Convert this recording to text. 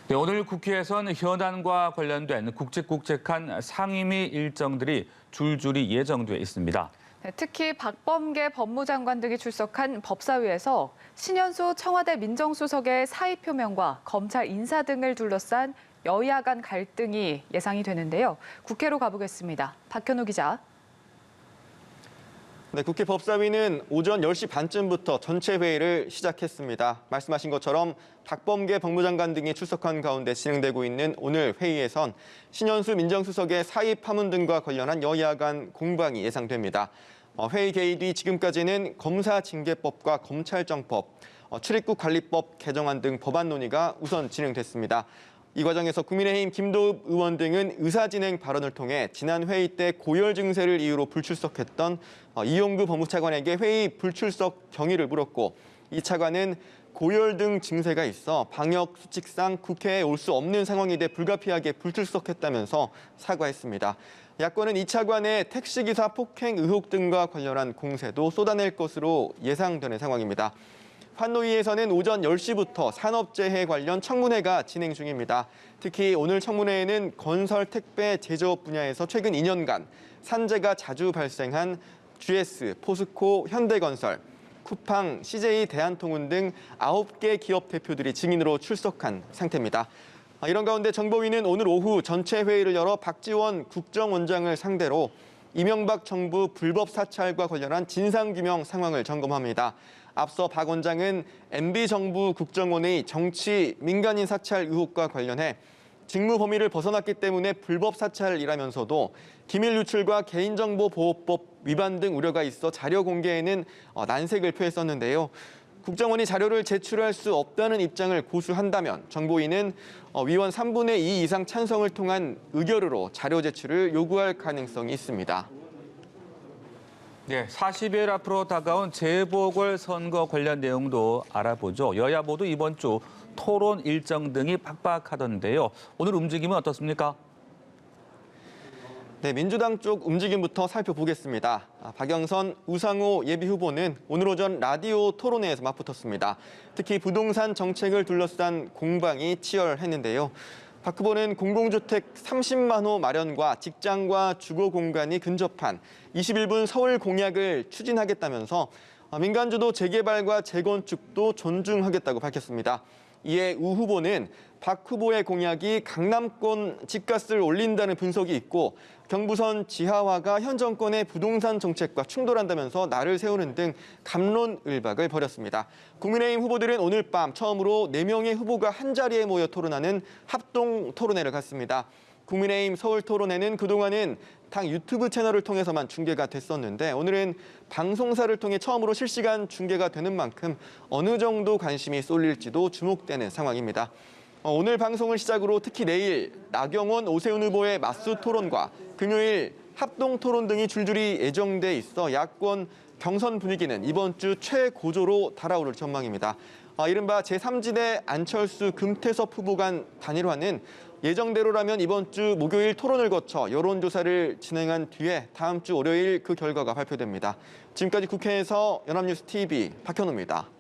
네, 오늘 국회에선 현안과 관련된 굵직굵직한 상임위 일정들이 줄줄이 예정돼 있습니다. 네, 특히 박범계 법무장관 등이 출석한 법사위에서 신현수 청와대 민정수석의 사의 표명과 검찰 인사 등을 둘러싼 여야 간 갈등이 예상이 되는데요. 국회로 가보겠습니다. 박현우 기자. 네, 국회 법사위는 오전 10시 반쯤부터 전체 회의를 시작했습니다. 말씀하신 것처럼 박범계 법무장관 등이 출석한 가운데 진행되고 있는 오늘 회의에선 신현수 민정수석의 사의 파문 등과 관련한 여야 간 공방이 예상됩니다. 회의 개의 뒤 지금까지는 검사징계법과 검찰정법, 출입국 관리법 개정안 등 법안 논의가 우선 진행됐습니다. 이 과정에서 국민의힘 김도읍 의원 등은 의사진행 발언을 통해 지난 회의 때 고열 증세를 이유로 불출석했던 이용구 법무차관에게 회의 불출석 경위를 물었고, 이 차관은 고열 등 증세가 있어 방역 수칙상 국회에 올 수 없는 상황이 돼 불가피하게 불출석했다면서 사과했습니다. 야권은 이 차관의 택시기사 폭행 의혹 등과 관련한 공세도 쏟아낼 것으로 예상되는 상황입니다. 환노위에서는 오전 10시부터 산업재해 관련 청문회가 진행 중입니다. 특히 오늘 청문회에는 건설, 택배, 제조업 분야에서 최근 2년간 산재가 자주 발생한 GS, 포스코, 현대건설, 쿠팡, CJ, 대한통운 등 9개 기업 대표들이 증인으로 출석한 상태입니다. 이런 가운데 정보위는 오늘 오후 전체 회의를 열어 박지원 국정원장을 상대로 이명박 정부 불법 사찰과 관련한 진상규명 상황을 점검합니다. 앞서 박 원장은 MB정부 국정원의 정치 민간인 사찰 의혹과 관련해 직무 범위를 벗어났기 때문에 불법 사찰이라면서도 기밀 유출과 개인정보보호법 위반 등 우려가 있어 자료 공개에는 난색을 표했었는데요. 국정원이 자료를 제출할 수 없다는 입장을 고수한다면 정보위는 위원 3분의 2 이상 찬성을 통한 의결으로 자료 제출을 요구할 가능성이 있습니다. 네, 40일 앞으로 다가온 재보궐선거 관련 내용도 알아보죠. 여야 모두 이번 주 토론 일정 등이 팍팍하던데요. 오늘 움직임은 어떻습니까? 네, 민주당 쪽 움직임부터 살펴보겠습니다. 박영선, 우상호 예비후보는 오늘 오전 라디오 토론회에서 맞붙었습니다. 특히 부동산 정책을 둘러싼 공방이 치열했는데요. 박 후보는 공공주택 30만 호 마련과 직장과 주거 공간이 근접한 21분 서울 공약을 추진하겠다면서 민간주도 재개발과 재건축도 존중하겠다고 밝혔습니다. 이에 우 후보는 박 후보의 공약이 강남권 집값을 올린다는 분석이 있고 경부선 지하화가 현 정권의 부동산 정책과 충돌한다면서 날을 세우는 등 갑론을박을 벌였습니다. 국민의힘 후보들은 오늘 밤 처음으로 4명의 후보가 한자리에 모여 토론하는 합동 토론회를 갖습니다. 국민의힘 서울 토론회는 그동안은 당 유튜브 채널을 통해서만 중계가 됐었는데 오늘은 방송사를 통해 처음으로 실시간 중계가 되는 만큼 어느 정도 관심이 쏠릴지도 주목되는 상황입니다. 오늘 방송을 시작으로 특히 내일 나경원, 오세훈 후보의 맞수 토론과 금요일 합동 토론 등이 줄줄이 예정돼 있어 야권 경선 분위기는 이번 주 최고조로 달아오를 전망입니다. 이른바 제3지대 안철수, 금태섭 후보 간 단일화는 예정대로라면 이번 주 목요일 토론을 거쳐 여론조사를 진행한 뒤에 다음 주 월요일 그 결과가 발표됩니다. 지금까지 국회에서 연합뉴스 TV 박현우입니다.